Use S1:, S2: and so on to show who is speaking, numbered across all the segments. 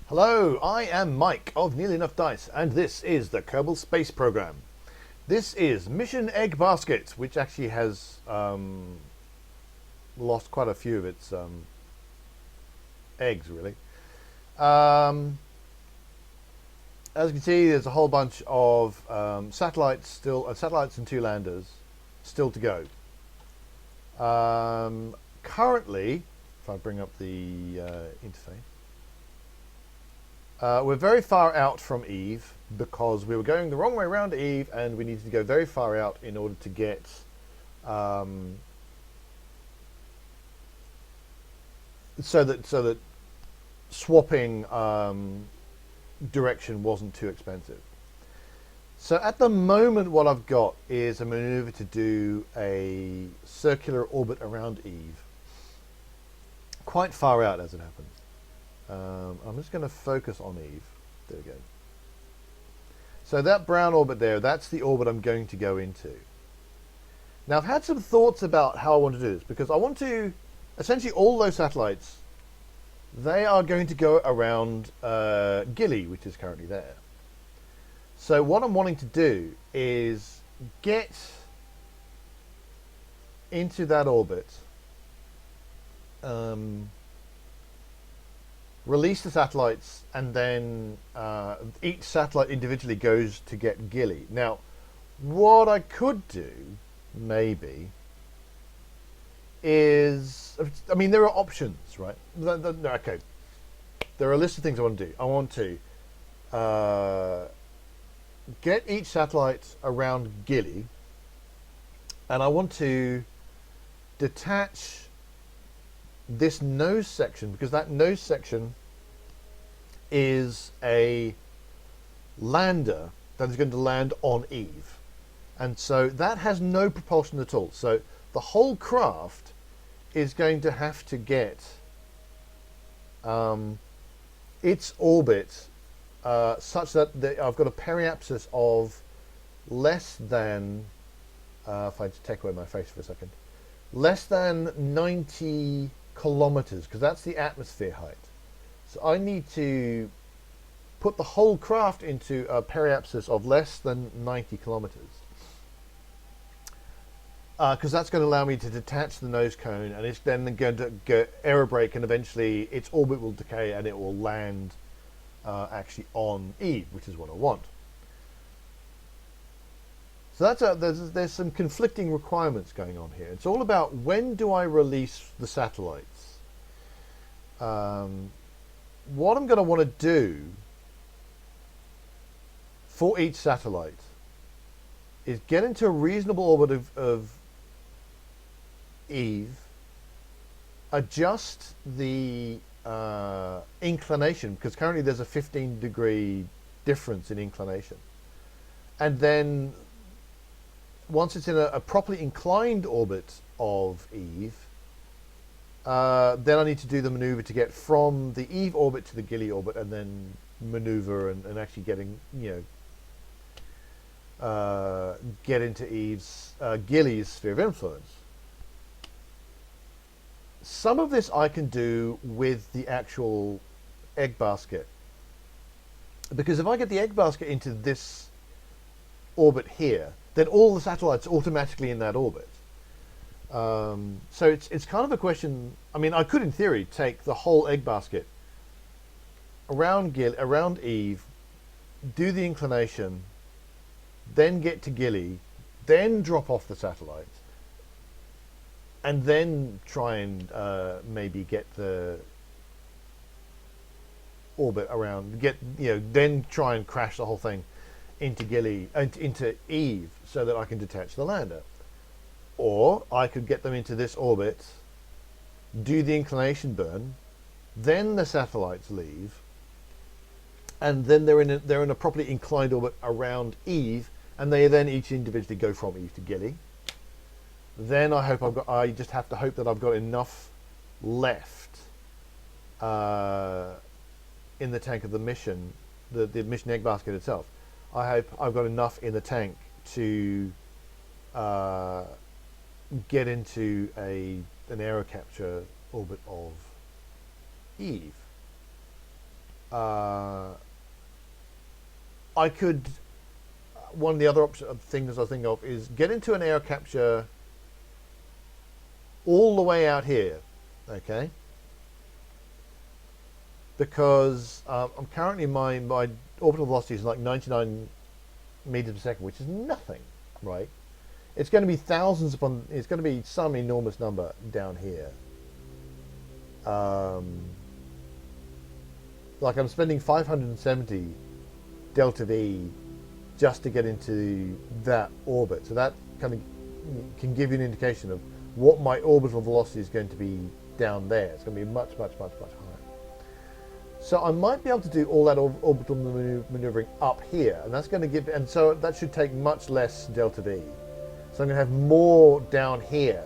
S1: Hello, I am Mike of Nearly Enough Dice, and this is the Kerbal Space Program. This is Mission Egg Basket, which actually has lost quite a few of its eggs, really. As you can see, there's a whole bunch of satellites satellites and two landers still to go. Currently, if I bring up the interface. We're very far out from Eve because we were going the wrong way around Eve, and we needed to go very far out in order to get so that swapping direction wasn't too expensive. So at the moment, what I've got is a maneuver to do a circular orbit around Eve, quite far out as it happens. I'm just going to focus on Eve. There we go. So that brown orbit there, that's the orbit I'm going to go into. Now I've had some thoughts about how I want to do this, because I want to, essentially all those satellites, they are going to go around Gilly, which is currently there. So what I'm wanting to do is get into that orbit, release the satellites, and then each satellite individually goes to get Gilly. Now, what I could do, maybe, is, I mean, there are options, right? Okay, there are a list of things I want to do. I want to get each satellite around Gilly, and I want to detach this nose section, because that nose section is a lander that is going to land on Eve, and so that has no propulsion at all. So the whole craft is going to have to get its orbit such that I've got a periapsis of less than if I just take away my face for a second, less than 90 kilometers, because that's the atmosphere height. So I need to put the whole craft into a periapsis of less than 90 kilometers, because that's going to allow me to detach the nose cone, and it's then going to go aero-brake, and eventually its orbit will decay and it will land actually on Eve, which is what I want. So that's there's some conflicting requirements going on here. It's all about, when do I release the satellites? What I'm going to want to do for each satellite is get into a reasonable orbit of Eve, adjust the inclination, because currently there's a 15-degree difference in inclination, and then once it's in a properly inclined orbit of Eve, then I need to do the maneuver to get from the Eve orbit to the Gilly orbit, and then maneuver and actually getting, get into Eve's Gilly's sphere of influence. Some of this I can do with the actual egg basket, because if I get the egg basket into this orbit here, then all the satellites are automatically in that orbit. So it's kind of a question. I mean, I could, in theory, take the whole egg basket around Eve, do the inclination, then get to Gilly, then drop off the satellites, and then try and maybe get the orbit around, then try and crash the whole thing into Gilly, into Eve, so that I can detach the lander. Or I could get them into this orbit, do the inclination burn, then the satellites leave, and then they're in a properly inclined orbit around Eve, and they then each individually go from Eve to Gilly. Then I just have to hope that I've got enough left in the tank of the mission, the mission egg basket itself. I hope I've got enough in the tank to get into an aero capture orbit of Eve. uh, I could. One of the other things I think of is get into an air capture all the way out here, okay? Because I'm currently my orbital velocity is like 99 meters per second, which is nothing, right? It's going to be thousands upon. It's going to be some enormous number down here. Like I'm spending 570 delta V just to get into that orbit. So that kind of can give you an indication of what my orbital velocity is going to be down there. It's going to be much, much, much, much higher. So I might be able to do all that orbital maneuvering up here, and that's going to give, and so that should take much less delta V. So I'm going to have more down here.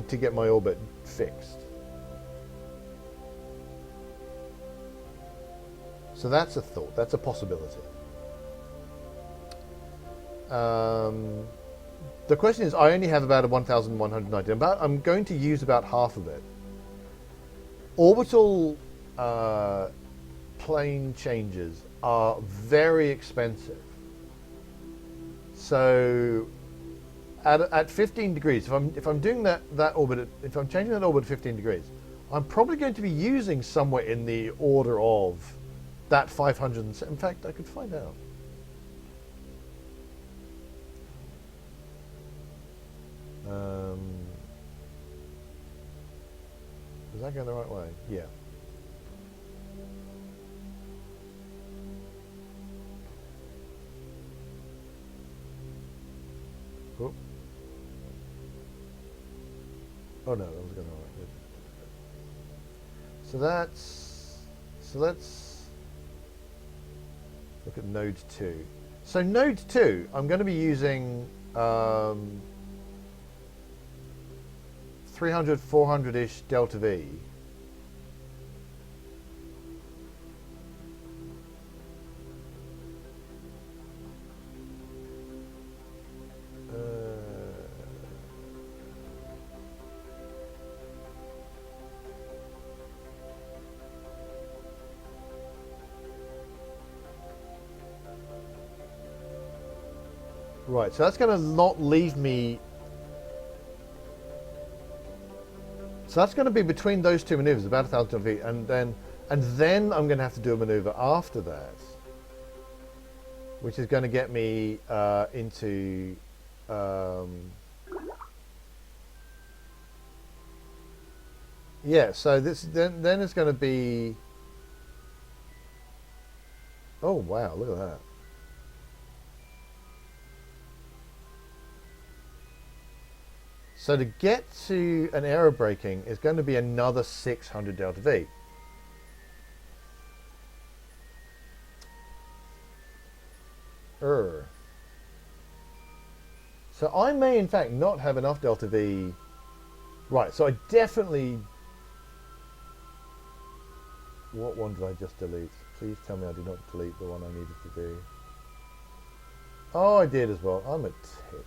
S1: To get my orbit fixed. So that's a thought. That's a possibility. The question is, I only have about 1,190. I'm going to use about half of it. Orbital plane changes are very expensive. So at 15 degrees, if I'm doing that orbit, if I'm changing that orbit at 15 degrees, I'm probably going to be using somewhere in the order of that 500. In fact, I could find out. Is that going the right way? Yeah. Oh. Oh no, that was going the right way. So let's look at node 2. So node 2, I'm going to be using 300, 400-ish delta V. Right, so that's going to not leave me. So that's going to be between those two maneuvers, about 1,000 feet, and then I'm going to have to do a maneuver after that, which is going to get me into. Yeah, so this then it's going to be. Oh wow! Look at that. So to get to an aero-braking is going to be another 600 delta V. So I may in fact not have enough delta V. Right, so I definitely... What one did I just delete? Please tell me I did not delete the one I needed to do. Oh, I did as well. I'm a tit.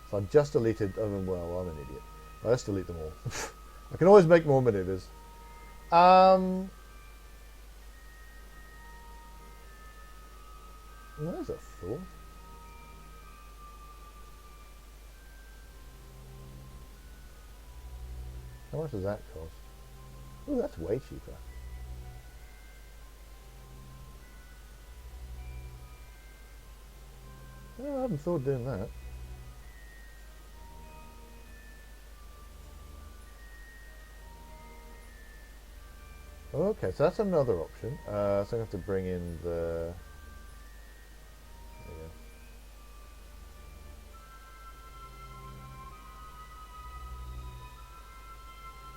S1: So I've just deleted, well, I'm an idiot. Let's delete them all. I can always make more maneuvers. There's a thought. How much does that cost? Oh, that's way cheaper. Oh, I haven't thought of doing that. Okay, so that's another option. So I'm going to have to bring in the... There you go.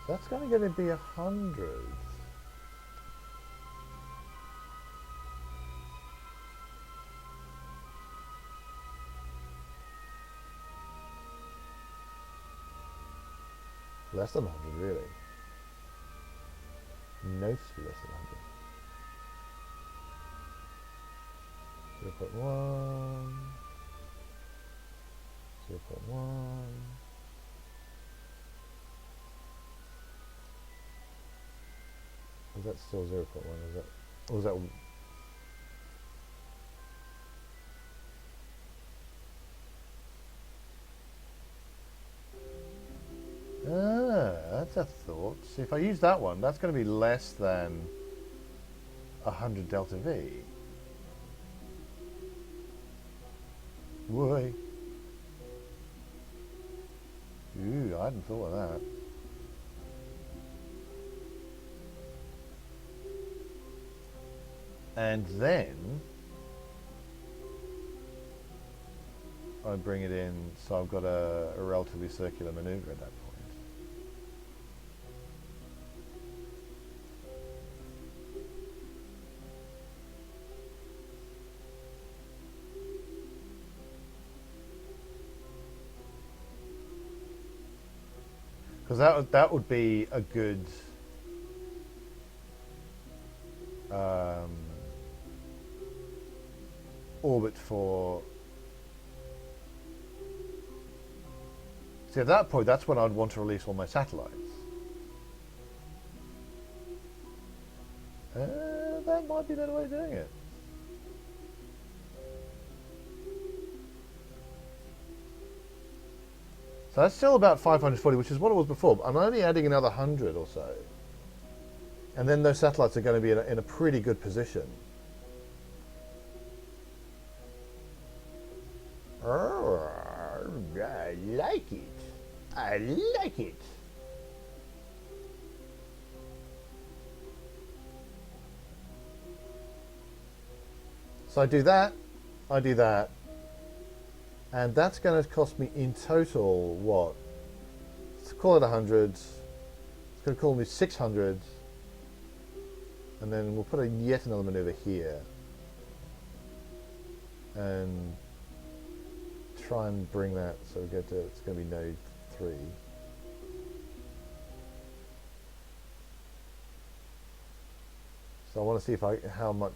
S1: So that's going to be 100. Less than 100, really. Noticeably less than 100. 0.1. 0.1. Is that still 0.1? Is that, or is that? That's a thought. See, if I use that one, that's going to be less than 100 delta V. Why? Ooh, I hadn't thought of that. And then I bring it in, so I've got a relatively circular maneuver at that point. Because that would be a good orbit for. See, at that point, that's when I'd want to release all my satellites. That might be a better way of doing it. So that's still about 540, which is what it was before. But I'm only adding another 100 or so. And then those satellites are going to be in a pretty good position. Oh, I like it. I like it. So I do that, and that's going to cost me in total what? Let's call it 100. It's going to call me 600, and then we'll put yet another maneuver here, and try and bring that so we get to, it's going to be node 3. So I want to see how much.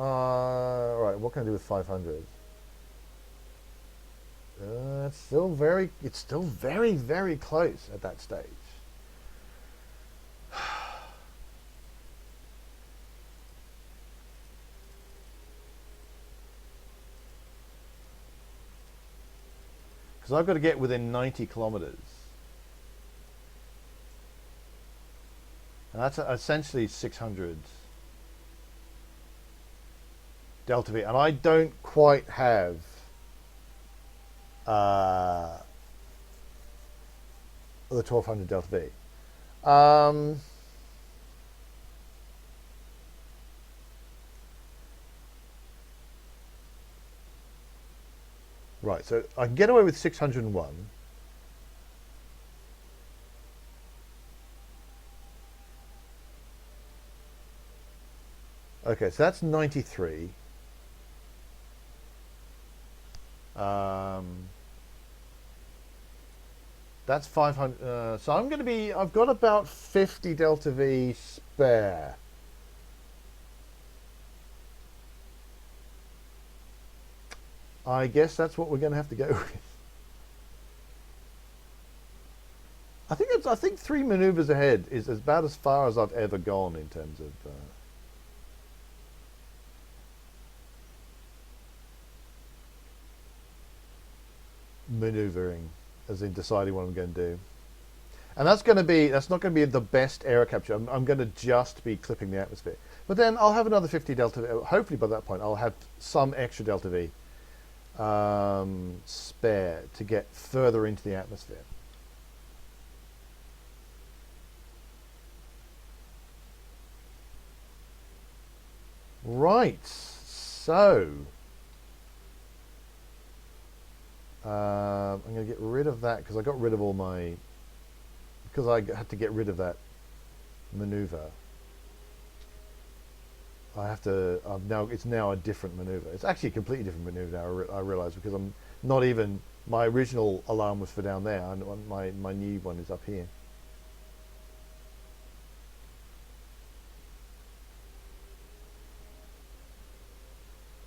S1: Right, what can I do with 500? It's still very, very close at that stage. Because I've got to get within 90 kilometers. And that's essentially 600 delta V. And I don't quite have the 1200 delta V. Right, so I can get away with 601. Okay, so that's 93. That's 500. So I'm going to be, I've got about 50 delta V spare. I guess that's what we're going to have to go with. I think 3 maneuvers ahead is about as far as I've ever gone in terms of maneuvering, as in deciding what I'm going to do. And that's not going to be the best aero capture. I'm going to just be clipping the atmosphere. But then I'll have another 50 delta V. Hopefully by that point I'll have some extra delta V spare to get further into the atmosphere. Right, so I'm going to get rid of that because I got rid of all my, because I had to get rid of that maneuver. I have to, it's now a different maneuver. It's actually a completely different maneuver now, I realize, because I'm not even, my original alarm was for down there, and my new one is up here.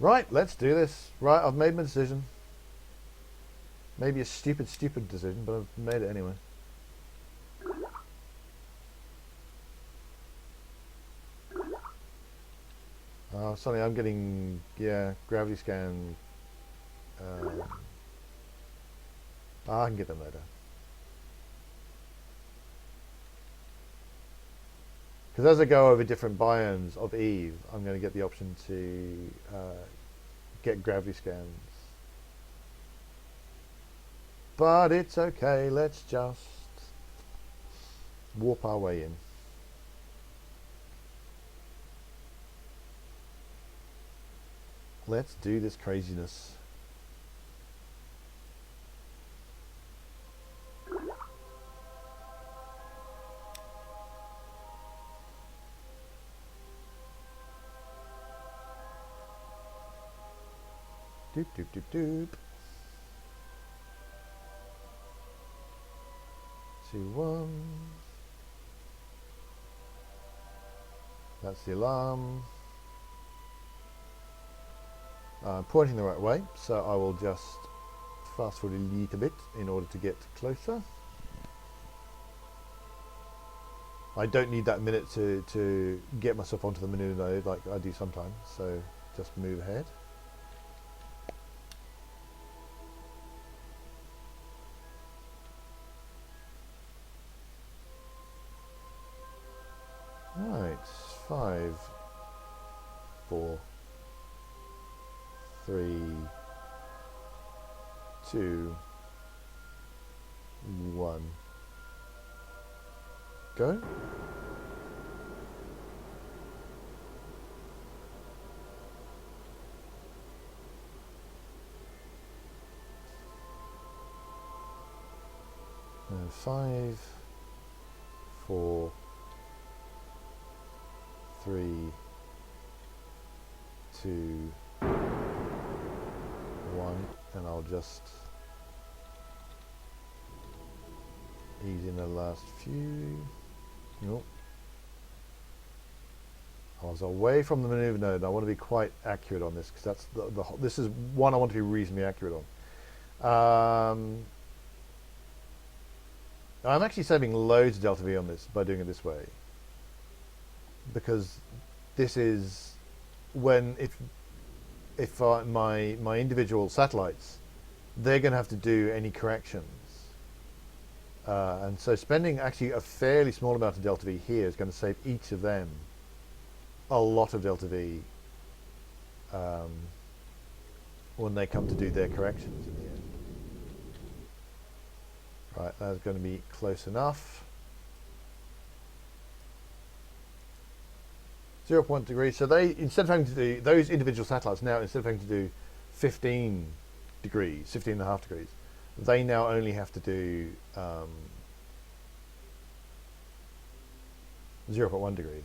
S1: Right, let's do this. Right, I've made my decision. Maybe a stupid decision, but I've made it anyway. Suddenly I'm getting, yeah, gravity scan. I can get them later. Because as I go over different biomes of Eve, I'm going to get the option to get gravity scans. But it's okay, let's just warp our way in. Let's do this craziness. Doop doop doop doop. 2, 1. That's the alarm. I'm pointing the right way, so I will just fast forward a little bit in order to get closer. I don't need that minute to get myself onto the maneuver node like I do sometimes, so just move ahead. Right, 5, 4, 3, 2, 1. Go. And 5, 4, 3, 2, 1, and I'll just ease in the last few. Nope. I was away from the maneuver node, and I want to be quite accurate on this because that's this is one I want to be reasonably accurate on. I'm actually saving loads of delta V on this by doing it this way, because this is when if my individual satellites, they're going to have to do any corrections, and so spending actually a fairly small amount of delta V here is going to save each of them a lot of delta V when they come to do their corrections in the end. Right, that's going to be close enough. 0.1 degrees. So they, instead of having to do those individual satellites now, instead of having to do 15 degrees, 15.5 degrees, they now only have to do 0.1 degrees.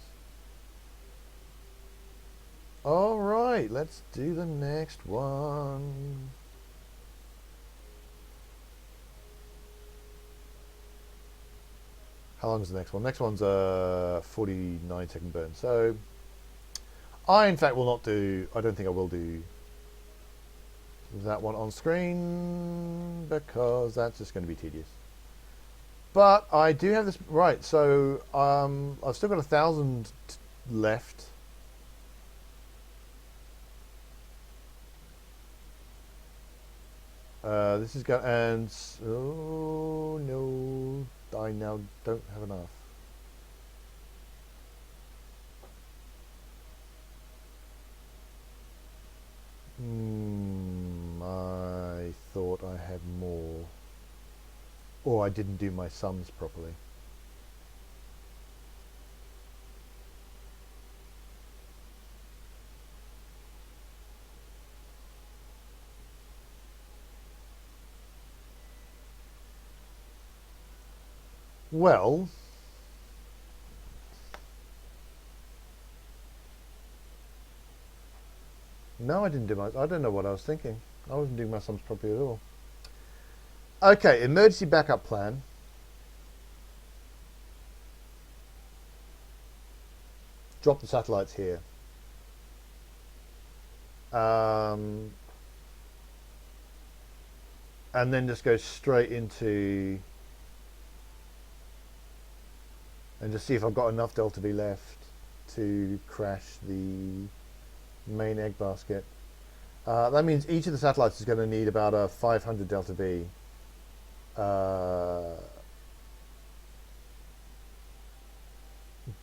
S1: All right, let's do the next one. How long is the next one? Next one's a 49-second burn. So I, in fact, will not do, I don't think I will do that one on screen because that's just going to be tedious. But I do have this, right, so I've still got 1,000 left. This is going, and oh no, I now don't have enough. I thought I had more, or I didn't do my sums properly. Well, no, I didn't do my, I don't know what I was thinking. I wasn't doing my sums properly at all. Okay, emergency backup plan. Drop the satellites here. and then just go straight into, and just see if I've got enough delta V left to crash the main egg basket. That means each of the satellites is going to need about a 500 delta V.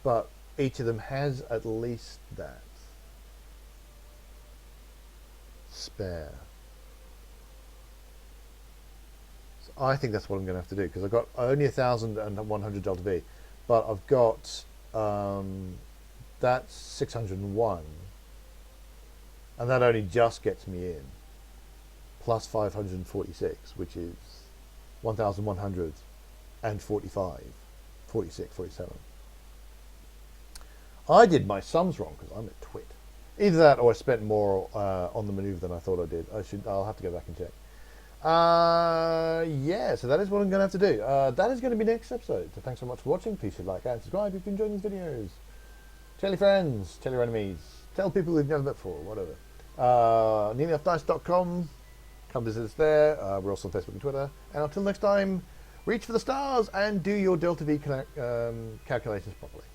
S1: But each of them has at least that spare. So I think that's what I'm going to have to do, because I've got only 1,100 delta V, but I've got that's 601, and that only just gets me in, plus 546, which is 1,145, 46, 47. I did my sums wrong because I'm a twit. Either that, or I spent more on the maneuver than I thought I did. I'll have to go back and check. Yeah, so that is what I'm going to have to do. That is going to be next episode. So thanks so much for watching. Please hit like and subscribe if you're enjoying these videos. Tell your friends, tell your enemies, tell people who've never met before, whatever. nearlyoffdice.com. Come visit us there. We're also on Facebook and Twitter. And until next time, reach for the stars and do your delta V calculations properly.